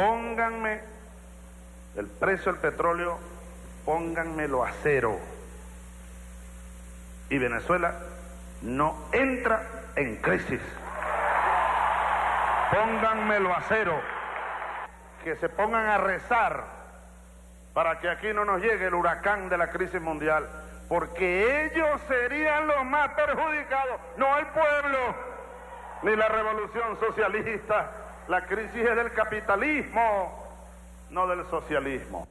pónganme el precio del petróleo, pónganmelo a cero. Y Venezuela no entra en crisis. Pónganmelo a cero. Que se pongan a rezar para que aquí no nos llegue el huracán de la crisis mundial, porque ellos serían los más perjudicados, no el pueblo, ni la revolución socialista. La crisis es del capitalismo, no del socialismo.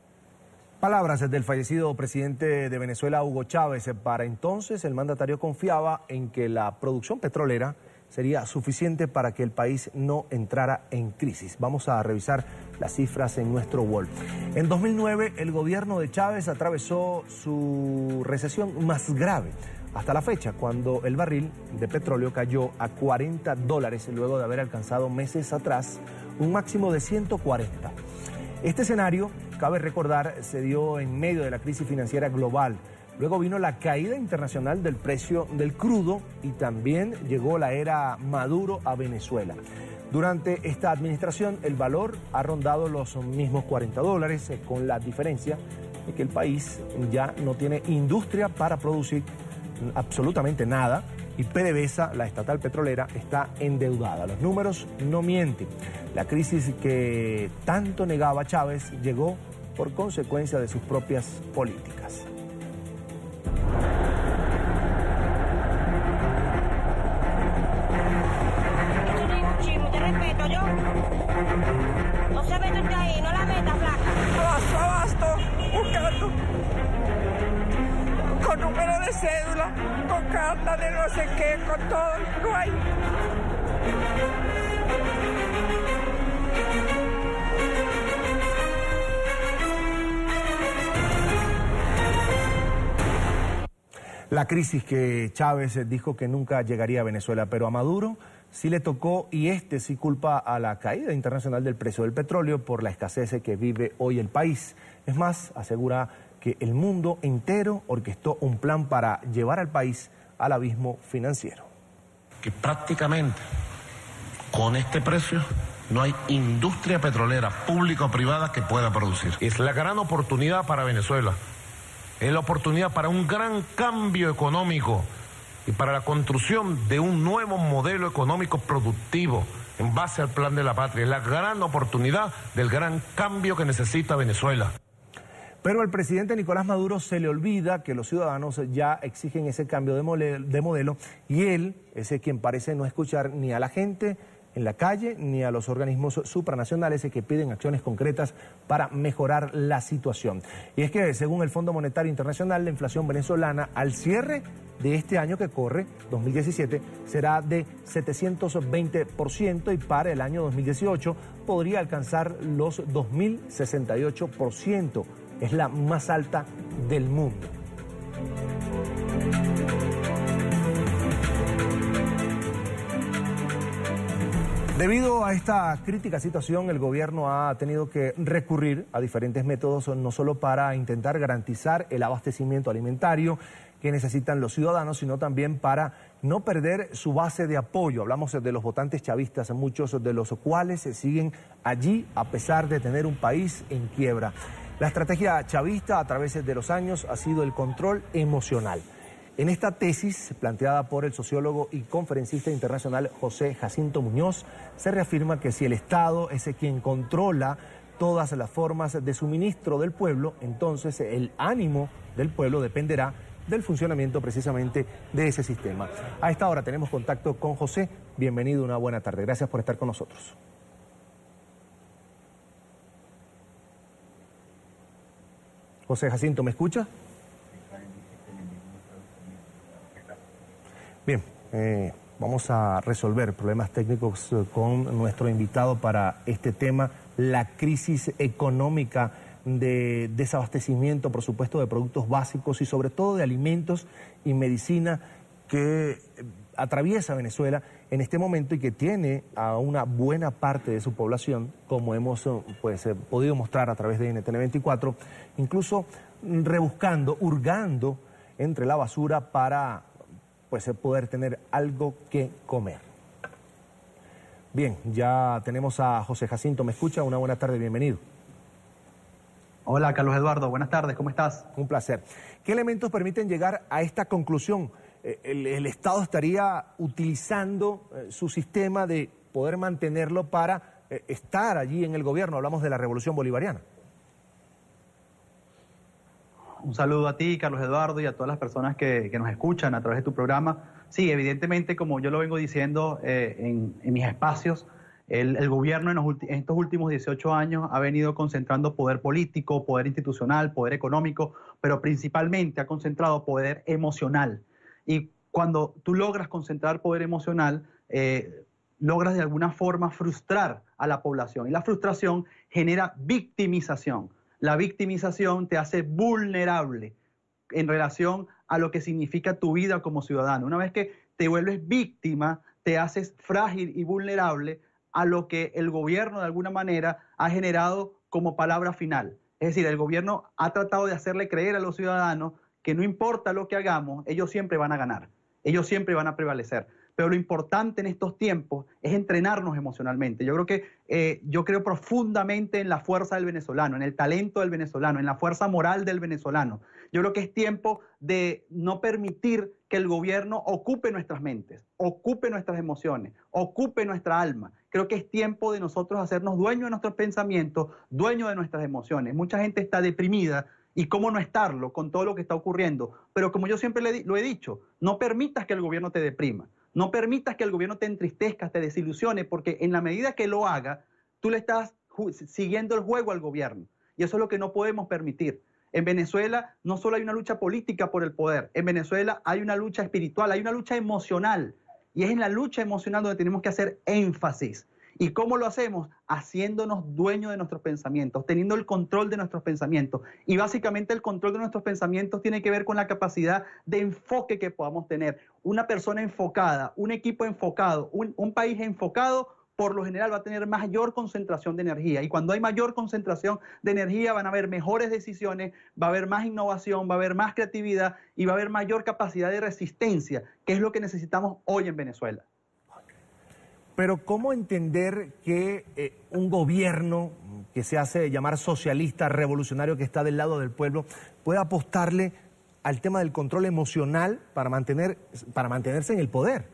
Palabras del fallecido presidente de Venezuela, Hugo Chávez. Para entonces, el mandatario confiaba en que la producción petrolera sería suficiente para que el país no entrara en crisis. Vamos a revisar las cifras en nuestro wall. En 2009, el gobierno de Chávez atravesó su recesión más grave hasta la fecha, cuando el barril de petróleo cayó a $40, luego de haber alcanzado meses atrás un máximo de 140. Este escenario, cabe recordar, se dio en medio de la crisis financiera global. Luego vino la caída internacional del precio del crudo y también llegó la era Maduro a Venezuela. Durante esta administración, el valor ha rondado los mismos $40, con la diferencia de que el país ya no tiene industria para producir absolutamente nada y PDVSA, la estatal petrolera, está endeudada. Los números no mienten. La crisis que tanto negaba Chávez llegó por consecuencia de sus propias políticas. Te respeto yo. No se mete de ahí, no la metas, flaca. Abasto, buscando. Con número de cédula, con carta de no sé qué, con todo, no hay. La crisis que Chávez dijo que nunca llegaría a Venezuela, pero a Maduro sí le tocó, y este sí culpa a la caída internacional del precio del petróleo por la escasez que vive hoy el país. Es más, asegura que el mundo entero orquestó un plan para llevar al país al abismo financiero. Que prácticamente con este precio no hay industria petrolera pública o privada que pueda producir. Es la gran oportunidad para Venezuela, es la oportunidad para un gran cambio económico y para la construcción de un nuevo modelo económico productivo en base al Plan de la Patria. Es la gran oportunidad del gran cambio que necesita Venezuela. Pero al presidente Nicolás Maduro se le olvida que los ciudadanos ya exigen ese cambio de modelo y él es quien parece no escuchar ni a la gente en la calle ni a los organismos supranacionales que piden acciones concretas para mejorar la situación. Y es que según el Fondo Monetario Internacional, la inflación venezolana al cierre de este año que corre, 2017, será de 720% y para el año 2018 podría alcanzar los 2068%. Es la más alta del mundo. Debido a esta crítica situación, el gobierno ha tenido que recurrir a diferentes métodos, no solo para intentar garantizar el abastecimiento alimentario que necesitan los ciudadanos, sino también para no perder su base de apoyo. Hablamos de los votantes chavistas, muchos de los cuales siguen allí a pesar de tener un país en quiebra. La estrategia chavista a través de los años ha sido el control emocional. En esta tesis, planteada por el sociólogo y conferencista internacional José Jacinto Muñoz, se reafirma que si el Estado es quien controla todas las formas de suministro del pueblo, entonces el ánimo del pueblo dependerá del funcionamiento precisamente de ese sistema. A esta hora tenemos contacto con José. Bienvenido, una buena tarde. Gracias por estar con nosotros. José Jacinto, ¿me escucha? Bien, vamos a resolver problemas técnicos con nuestro invitado para este tema, la crisis económica de desabastecimiento, por supuesto, de productos básicos y sobre todo de alimentos y medicina que atraviesa Venezuela en este momento y que tiene a una buena parte de su población, como hemos podido mostrar a través de NTN 24, incluso rebuscando, hurgando entre la basura para poder tener algo que comer. Bien, ya tenemos a José Jacinto. ¿Me escucha? Una buena tarde, bienvenido. Hola, Carlos Eduardo. Buenas tardes, ¿cómo estás? Un placer. ¿Qué elementos permiten llegar a esta conclusión? ¿El Estado estaría utilizando su sistema de poder mantenerlo para estar allí en el gobierno? Hablamos de la Revolución Bolivariana. Un saludo a ti, Carlos Eduardo, y a todas las personas que nos escuchan a través de tu programa. Sí, evidentemente, como yo lo vengo diciendo en mis espacios, el gobierno en estos últimos 18 años ha venido concentrando poder político, poder institucional, poder económico, pero principalmente ha concentrado poder emocional. Y cuando tú logras concentrar poder emocional, logras de alguna forma frustrar a la población. Y la frustración genera victimización. La victimización te hace vulnerable en relación a lo que significa tu vida como ciudadano. Una vez que te vuelves víctima, te haces frágil y vulnerable a lo que el gobierno de alguna manera ha generado como palabra final. Es decir, el gobierno ha tratado de hacerle creer a los ciudadanos que no importa lo que hagamos, ellos siempre van a ganar, ellos siempre van a prevalecer. Pero lo importante en estos tiempos es entrenarnos emocionalmente. Yo creo profundamente en la fuerza del venezolano, en el talento del venezolano, en la fuerza moral del venezolano. Yo creo que es tiempo de no permitir que el gobierno ocupe nuestras mentes, ocupe nuestras emociones, ocupe nuestra alma. Creo que es tiempo de nosotros hacernos dueños de nuestros pensamientos, dueños de nuestras emociones. Mucha gente está deprimida. Y cómo no estarlo con todo lo que está ocurriendo. Pero como yo siempre lo he dicho, no permitas que el gobierno te deprima. No permitas que el gobierno te entristezca, te desilusione, porque en la medida que lo haga, tú le estás siguiendo el juego al gobierno. Y eso es lo que no podemos permitir. En Venezuela no solo hay una lucha política por el poder. En Venezuela hay una lucha espiritual, hay una lucha emocional. Y es en la lucha emocional donde tenemos que hacer énfasis. ¿Y cómo lo hacemos? Haciéndonos dueños de nuestros pensamientos, teniendo el control de nuestros pensamientos. Y básicamente el control de nuestros pensamientos tiene que ver con la capacidad de enfoque que podamos tener. Una persona enfocada, un equipo enfocado, un país enfocado, por lo general va a tener mayor concentración de energía. Y cuando hay mayor concentración de energía van a haber mejores decisiones, va a haber más innovación, va a haber más creatividad y va a haber mayor capacidad de resistencia, que es lo que necesitamos hoy en Venezuela. Pero ¿cómo entender que un gobierno que se hace llamar socialista, revolucionario, que está del lado del pueblo, puede apostarle al tema del control emocional para mantenerse en el poder?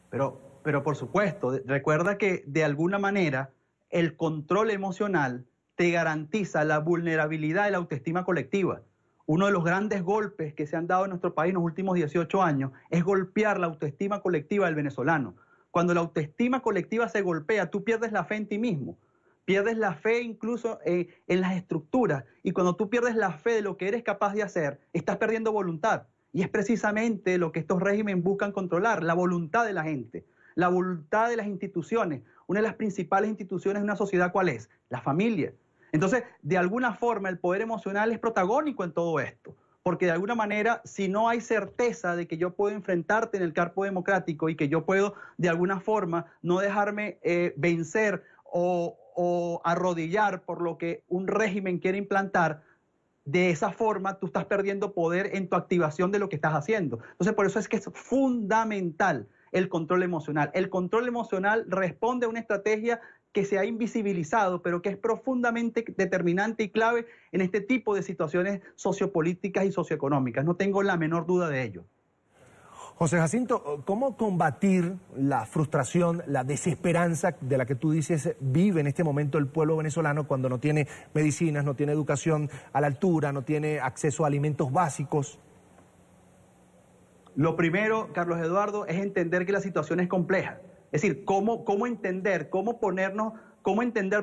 Pero por supuesto, recuerda que de alguna manera el control emocional te garantiza la vulnerabilidad de la autoestima colectiva. Uno de los grandes golpes que se han dado en nuestro país en los últimos 18 años es golpear la autoestima colectiva del venezolano. Cuando la autoestima colectiva se golpea, tú pierdes la fe en ti mismo, pierdes la fe incluso en las estructuras. Y cuando tú pierdes la fe de lo que eres capaz de hacer, estás perdiendo voluntad. Y es precisamente lo que estos regímenes buscan controlar, la voluntad de la gente, la voluntad de las instituciones. Una de las principales instituciones de una sociedad, ¿cuál es? La familia. Entonces, de alguna forma, el poder emocional es protagónico en todo esto, porque de alguna manera, si no hay certeza de que yo puedo enfrentarte en el campo democrático y que yo puedo, de alguna forma, no dejarme vencer o arrodillar por lo que un régimen quiere implantar, de esa forma tú estás perdiendo poder en tu activación de lo que estás haciendo. Entonces, por eso es que es fundamental el control emocional. El control emocional responde a una estrategia que se ha invisibilizado, pero que es profundamente determinante y clave en este tipo de situaciones sociopolíticas y socioeconómicas. No tengo la menor duda de ello. José Jacinto, ¿cómo combatir la frustración, la desesperanza de la que tú dices vive en este momento el pueblo venezolano cuando no tiene medicinas, no tiene educación a la altura, no tiene acceso a alimentos básicos? Lo primero, Carlos Eduardo, es entender que la situación es compleja. Es decir, cómo entender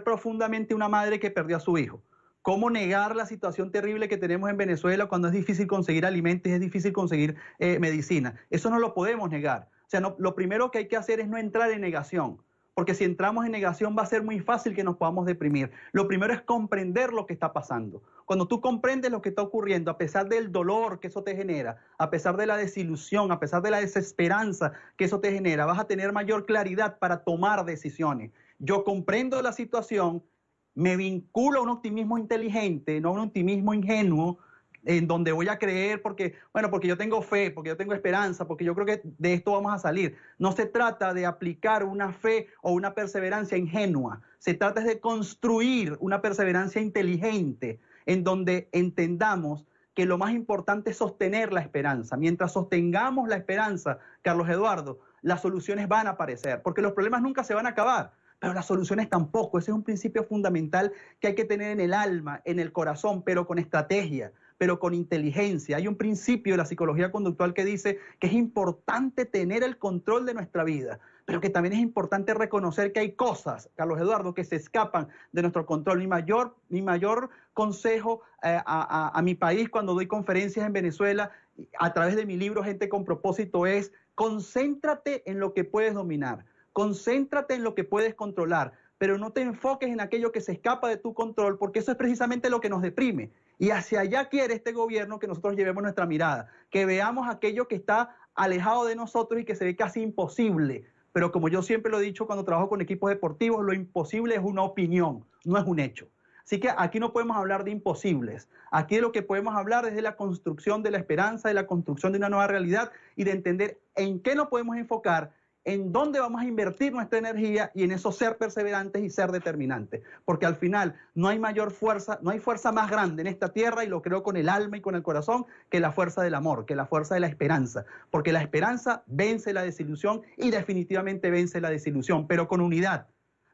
profundamente una madre que perdió a su hijo. Cómo negar la situación terrible que tenemos en Venezuela cuando es difícil conseguir alimentos y es difícil conseguir medicina. Eso no lo podemos negar. O sea, lo primero que hay que hacer es no entrar en negación. Porque si entramos en negación va a ser muy fácil que nos podamos deprimir. Lo primero es comprender lo que está pasando. Cuando tú comprendes lo que está ocurriendo, a pesar del dolor que eso te genera, a pesar de la desilusión, a pesar de la desesperanza que eso te genera, vas a tener mayor claridad para tomar decisiones. Yo comprendo la situación, me vinculo a un optimismo inteligente, no a un optimismo ingenuo, en donde voy a creer porque yo tengo fe, porque yo tengo esperanza, porque yo creo que de esto vamos a salir. No se trata de aplicar una fe o una perseverancia ingenua, se trata de construir una perseverancia inteligente en donde entendamos que lo más importante es sostener la esperanza. Mientras sostengamos la esperanza, Carlos Eduardo, las soluciones van a aparecer, porque los problemas nunca se van a acabar, pero las soluciones tampoco. Ese es un principio fundamental que hay que tener en el alma, en el corazón, pero con estrategia, pero con inteligencia. Hay un principio de la psicología conductual que dice que es importante tener el control de nuestra vida, pero que también es importante reconocer que hay cosas, Carlos Eduardo, que se escapan de nuestro control. Mi mayor consejo a mi país cuando doy conferencias en Venezuela, a través de mi libro Gente con Propósito, es: concéntrate en lo que puedes dominar, concéntrate en lo que puedes controlar, pero no te enfoques en aquello que se escapa de tu control, porque eso es precisamente lo que nos deprime. Y hacia allá quiere este gobierno que nosotros llevemos nuestra mirada, que veamos aquello que está alejado de nosotros y que se ve casi imposible. Pero como yo siempre lo he dicho cuando trabajo con equipos deportivos, lo imposible es una opinión, no es un hecho. Así que aquí no podemos hablar de imposibles. Aquí de lo que podemos hablar es de la construcción de la esperanza, de la construcción de una nueva realidad y de entender en qué nos podemos enfocar, en dónde vamos a invertir nuestra energía y en eso ser perseverantes y ser determinantes. Porque al final no hay mayor fuerza, no hay fuerza más grande en esta tierra, y lo creo con el alma y con el corazón, que la fuerza del amor, que la fuerza de la esperanza. Porque la esperanza vence la desilusión y definitivamente vence la desilusión, pero con unidad,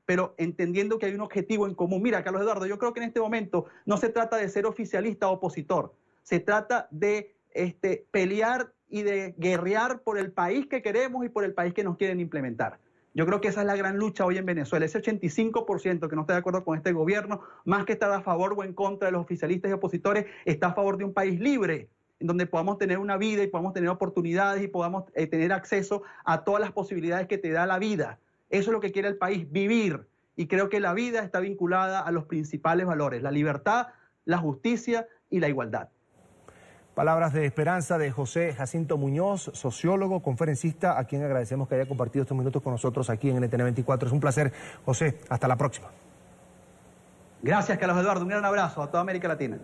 pero entendiendo que hay un objetivo en común. Mira, Carlos Eduardo, yo creo que en este momento no se trata de ser oficialista o opositor, se trata de pelear y de guerrear por el país que queremos y por el país que nos quieren implementar. Yo creo que esa es la gran lucha hoy en Venezuela. Ese 85% que no está de acuerdo con este gobierno, más que estar a favor o en contra de los oficialistas y opositores, está a favor de un país libre, en donde podamos tener una vida y podamos tener oportunidades y podamos tener acceso a todas las posibilidades que te da la vida. Eso es lo que quiere el país, vivir. Y creo que la vida está vinculada a los principales valores: la libertad, la justicia y la igualdad. Palabras de esperanza de José Jacinto Muñoz, sociólogo, conferencista, a quien agradecemos que haya compartido estos minutos con nosotros aquí en NTN 24. Es un placer, José. Hasta la próxima. Gracias, Carlos Eduardo. Un gran abrazo a toda América Latina.